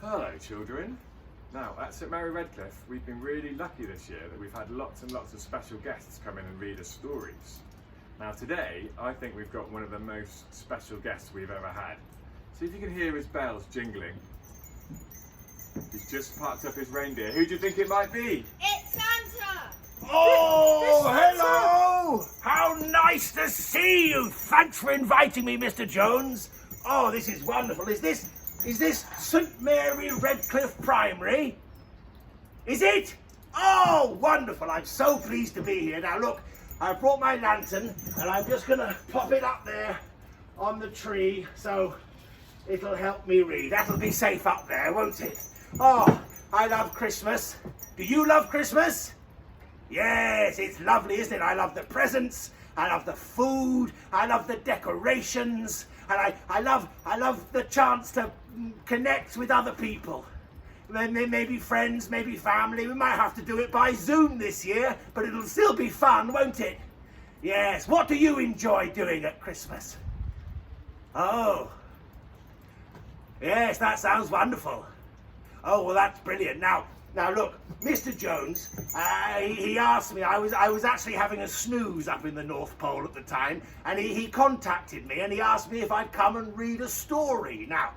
Hello children. Now at St Mary Redcliffe we've been really lucky this year that we've had lots and lots of special guests come in and read us stories. Now today I think we've got one of the most special guests we've ever had. See if you can hear his bells jingling. He's just parked up his reindeer. Who do you think it might be? It's Santa! Oh, hello! How nice to see you! Thanks for inviting me, Mr. Jones. Oh, this is wonderful. Is this St Mary Redcliffe Primary? Is it? Oh, wonderful. I'm so pleased to be here. Now look, I brought my lantern and I'm just going to pop it up there on the tree so it'll help me read. That'll be safe up there, won't it? Oh, I love Christmas. Do you love Christmas? Yes, it's lovely, isn't it? I love the presents, I love the food, I love the decorations, and I love the chance to connect with other people. Maybe friends, maybe family. We might have to do it by Zoom this year, but it'll still be fun, won't it? Yes, what do you enjoy doing at Christmas? Oh, yes, that sounds wonderful. Oh, well, that's brilliant. Now look, Mr. Jones, he asked me, I was actually having a snooze up in the North Pole at the time, and he contacted me and he asked me if I'd come and read a story. Now,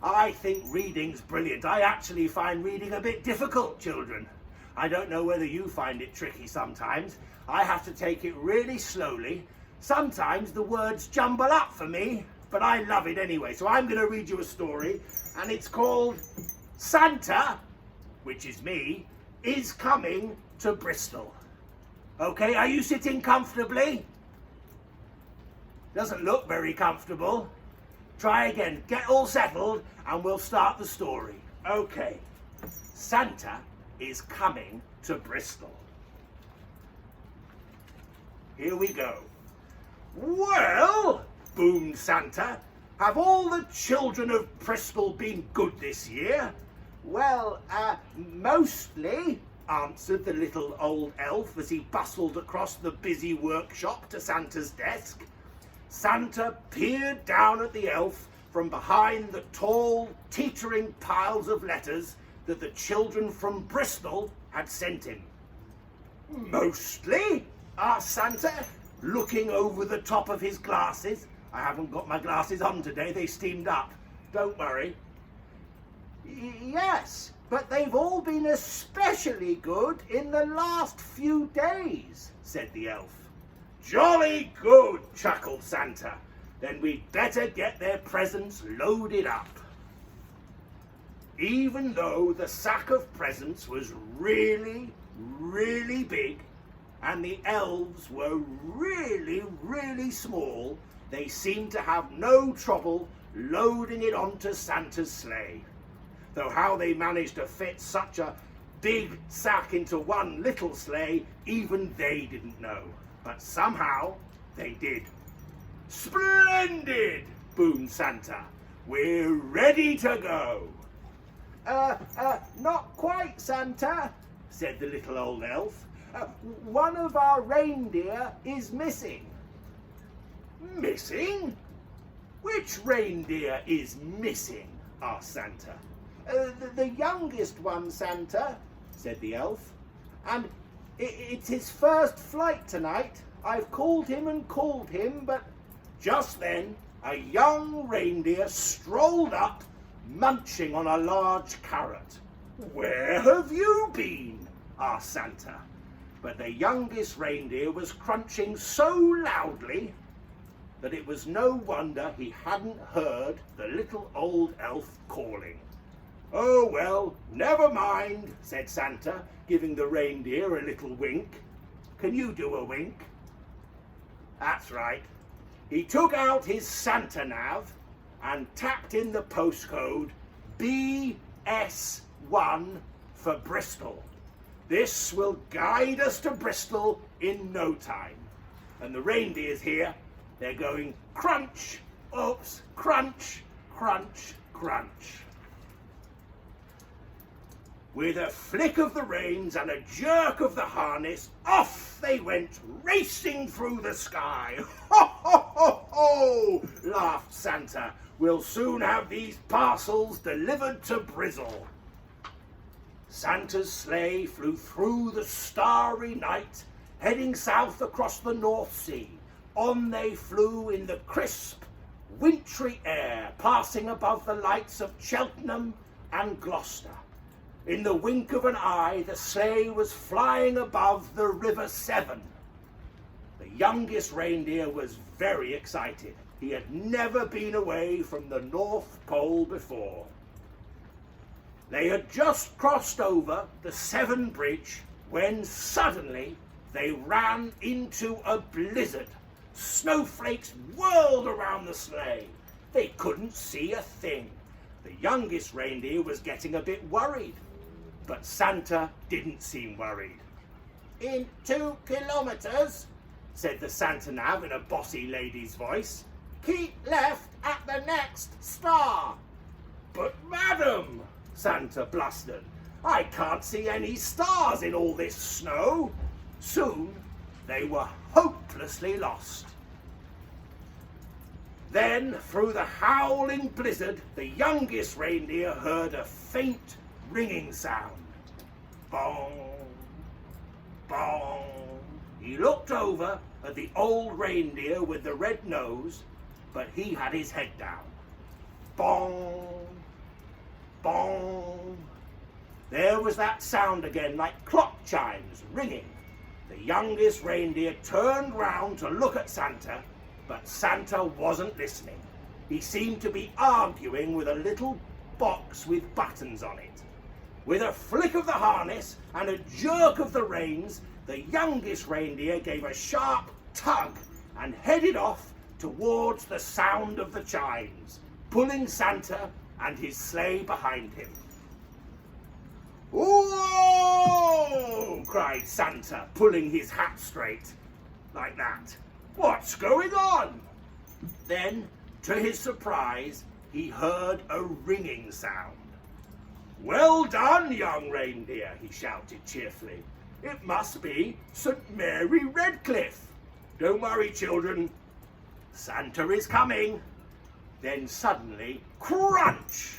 I think reading's brilliant. I actually find reading a bit difficult, children. I don't know whether you find it tricky sometimes. I have to take it really slowly. Sometimes the words jumble up for me, but I love it anyway. So I'm going to read you a story, and it's called Santa, which is me, is coming to Bristol. Okay, are you sitting comfortably? Doesn't look very comfortable. Try again, get all settled, and we'll start the story. Okay, Santa is coming to Bristol. Here we go. Well, boomed Santa, have all the children of Bristol been good this year? Well, mostly, answered the little old elf as he bustled across the busy workshop to Santa's desk. Santa peered down at the elf from behind the tall, teetering piles of letters that the children from Bristol had sent him. Mostly? Asked Santa, looking over the top of his glasses. I haven't got my glasses on today, they steamed up. Don't worry. Yes, but they've all been especially good in the last few days, said the elf. Jolly good, chuckled Santa. Then we'd better get their presents loaded up. Even though the sack of presents was really, really big, and the elves were really, really small, they seemed to have no trouble loading it onto Santa's sleigh. Though how they managed to fit such a big sack into one little sleigh, even they didn't know. But somehow they did. Splendid, boomed Santa. We're ready to go. Not quite, Santa, said the little old elf. One of our reindeer is missing. Missing? Which reindeer is missing? Asked Santa. The youngest one, Santa, said the elf. And it's his first flight tonight. I've called him and called him, but just then a young reindeer strolled up, munching on a large carrot. Where have you been? Asked Santa. But the youngest reindeer was crunching so loudly that it was no wonder he hadn't heard the little old elf calling. Oh, well, never mind, said Santa, giving the reindeer a little wink. Can you do a wink? That's right. He took out his Santa nav and tapped in the postcode BS1 for Bristol. This will guide us to Bristol in no time. And the reindeer's here. They're going crunch, oops, crunch, crunch, crunch. With a flick of the reins and a jerk of the harness, off they went racing through the sky. Ho, ho, ho, ho, laughed Santa, We'll soon have these parcels delivered to Bristol. Santa's sleigh flew through the starry night, heading south across the North Sea. On they flew in the crisp, wintry air, passing above the lights of Cheltenham and Gloucester. In the wink of an eye, the sleigh was flying above the River Severn. The youngest reindeer was very excited. He had never been away from the North Pole before. They had just crossed over the Severn Bridge when suddenly they ran into a blizzard. Snowflakes whirled around the sleigh. They couldn't see a thing. The youngest reindeer was getting a bit worried, but Santa didn't seem worried. "In 2 kilometres, said the Santa Nav in a bossy lady's voice. "Keep left at the next star." "But madam," Santa blustered, "I can't see any stars in all this snow." Soon they were hopelessly lost. Then, through the howling blizzard, the youngest reindeer heard a faint ringing sound. Bong, bong. He looked over at the old reindeer with the red nose, but he had his head down. Bong, bong. There was that sound again, like clock chimes ringing. The youngest reindeer turned round to look at Santa, but Santa wasn't listening. He seemed to be arguing with a little box with buttons on it. With a flick of the harness and a jerk of the reins, the youngest reindeer gave a sharp tug and headed off towards the sound of the chimes, pulling Santa and his sleigh behind him. "Whoa!" cried Santa, pulling his hat straight. Like that. "What's going on?" Then, to his surprise, he heard a ringing sound. "Well done, young reindeer," he shouted cheerfully. "It must be St Mary Redcliffe. Don't worry, children. Santa is coming." Then suddenly, crunch!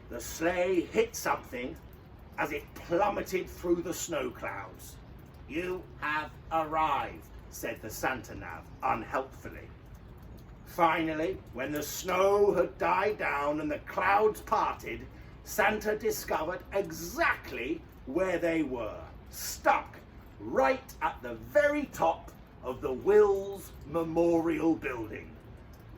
The sleigh hit something as it plummeted through the snow clouds. "You have arrived," said the Santa Nav unhelpfully. Finally, when the snow had died down and the clouds parted, Santa discovered exactly where they were, stuck right at the very top of the Wills Memorial Building.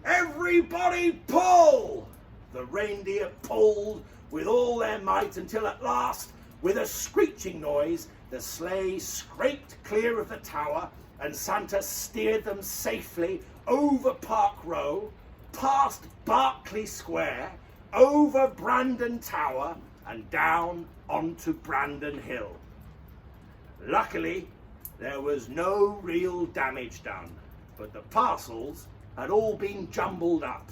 "Everybody pull!" The reindeer pulled with all their might until at last, with a screeching noise, the sleigh scraped clear of the tower and Santa steered them safely over Park Row, past Berkeley Square, over Brandon Tower and down onto Brandon Hill. Luckily, there was no real damage done, but the parcels had all been jumbled up.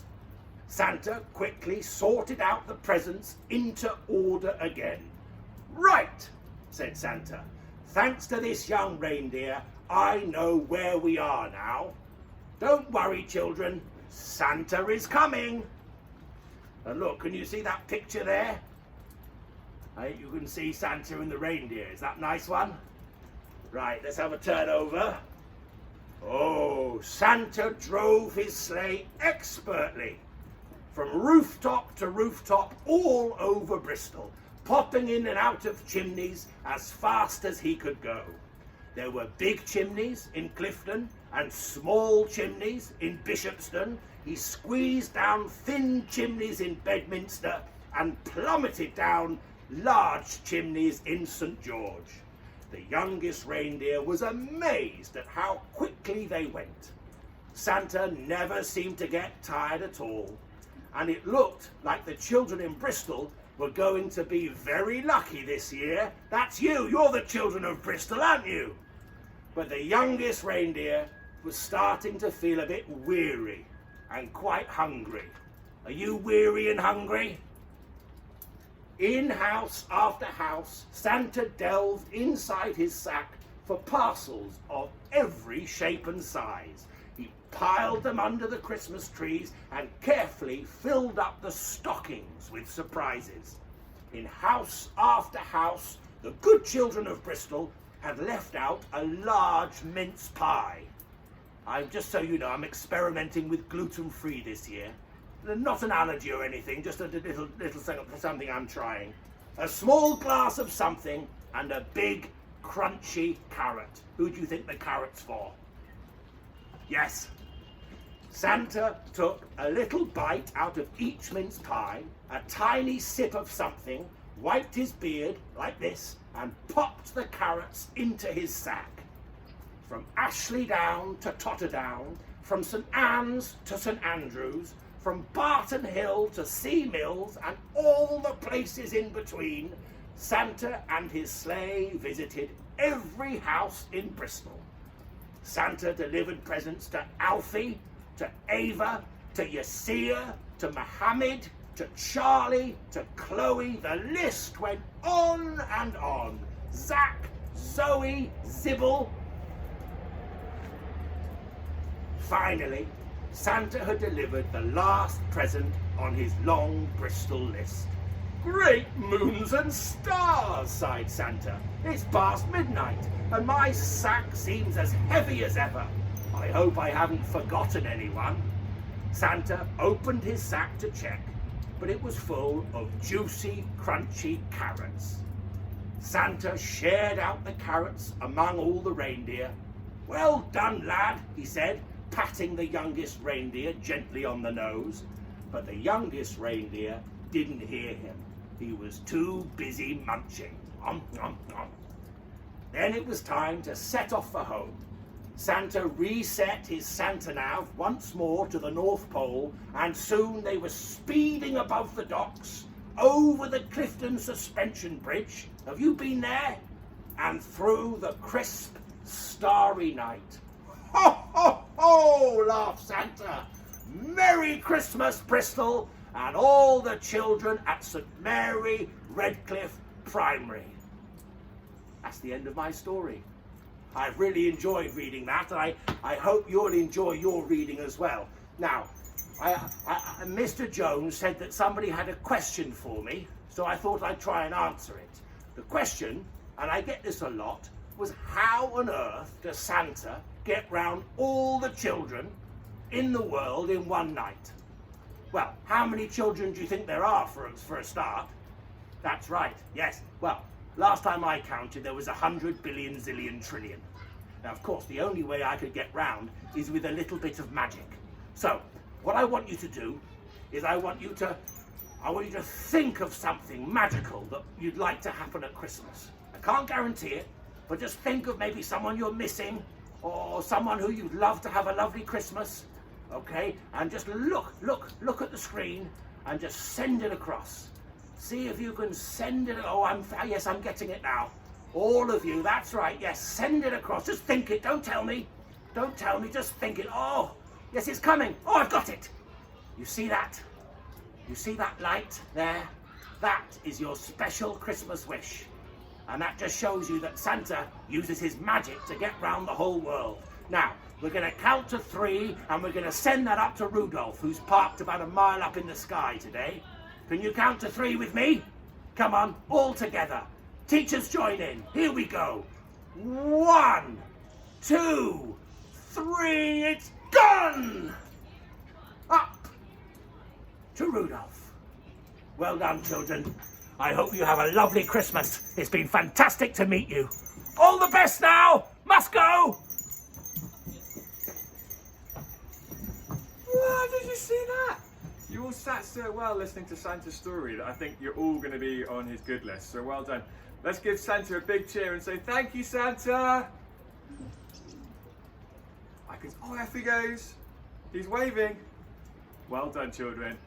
Santa quickly sorted out the presents into order again. "Right," said Santa. "Thanks to this young reindeer, I know where we are now. Don't worry, children. Santa is coming." And look, can you see that picture there? I think you can see Santa and the reindeer. Is that a nice one? Right, let's have a turn over. Oh, Santa drove his sleigh expertly from rooftop to rooftop all over Bristol, popping in and out of chimneys as fast as he could go. There were big chimneys in Clifton and small chimneys in Bishopston. He squeezed down thin chimneys in Bedminster and plummeted down large chimneys in St George. The youngest reindeer was amazed at how quickly they went. Santa never seemed to get tired at all, and it looked like the children in Bristol were going to be very lucky this year. That's you, you're the children of Bristol, aren't you? But the youngest reindeer was starting to feel a bit weary and quite hungry. Are you weary and hungry? In house after house, Santa delved inside his sack for parcels of every shape and size. He piled them under the Christmas trees, and carefully filled up the stockings with surprises. In house after house, the good children of Bristol had left out a large mince pie. Just so you know, I'm experimenting with gluten-free this year. Not an allergy or anything, just a little something I'm trying. A small glass of something and a big crunchy carrot. Who do you think the carrot's for? Yes. Santa took a little bite out of each mince pie, a tiny sip of something, wiped his beard like this, and popped the carrots into his sack. From Ashley Down to Totterdown, from St Anne's to St Andrews, from Barton Hill to Sea Mills, and all the places in between, Santa and his sleigh visited every house in Bristol. Santa delivered presents to Alfie, to Ava, to Yasia, to Mohammed, to Charlie, to Chloe. The list went on and on. Zach, Zoe, Zibble. Finally, Santa had delivered the last present on his long Bristol list. Great moons and stars, sighed Santa. It's past midnight, and my sack seems as heavy as ever. I hope I haven't forgotten anyone. Santa opened his sack to check, but it was full of juicy, crunchy carrots. Santa shared out the carrots among all the reindeer. Well done, lad, he said, patting the youngest reindeer gently on the nose. But the youngest reindeer didn't hear him. He was too busy munching. Om, om, om. Then it was time to set off for home. Santa reset his Santa nav once more to the North Pole, and soon they were speeding above the docks, over the Clifton Suspension Bridge. Have you been there? And through the crisp, starry night. Ho, ho, ho, laughed Santa. Merry Christmas, Bristol, and all the children at St Mary Redcliffe Primary. That's the end of my story. I've really enjoyed reading that, and I hope you'll enjoy your reading as well. Now, Mr. Jones said that somebody had a question for me, so I thought I'd try and answer it. The question, and I get this a lot, was how on earth does Santa get round all the children in the world in one night? Well, how many children do you think there are for a start? That's right, yes. Well, last time I counted, there was 100 billion zillion trillion. Now, of course, the only way I could get round is with a little bit of magic. So, what I want you to do is I want you to think of something magical that you'd like to happen at Christmas. I can't guarantee it, but just think of maybe someone you're missing, or someone who you'd love to have a lovely Christmas, okay? And just look at the screen and just send it across. See if you can send it. Yes, I'm getting it now. All of you, that's right, yes, send it across. Just think it, don't tell me, just think it. Oh, yes, it's coming. Oh, I've got it. You see that? You see that light there? That is your special Christmas wish. And that just shows you that Santa uses his magic to get round the whole world. Now, we're going to count to 3, and we're going to send that up to Rudolph, who's parked about a mile up in the sky today. Can you count to 3 with me? Come on, all together. Teachers join in. Here we go. 1, 2, 3, it's gone! Up to Rudolph. Well done, children. I hope you have a lovely Christmas. It's been fantastic to meet you. All the best now. Must go. Wow, did you see that? You all sat so well listening to Santa's story that I think you're all going to be on his good list. So well done. Let's give Santa a big cheer and say, thank you, Santa. Off he goes. He's waving. Well done, children.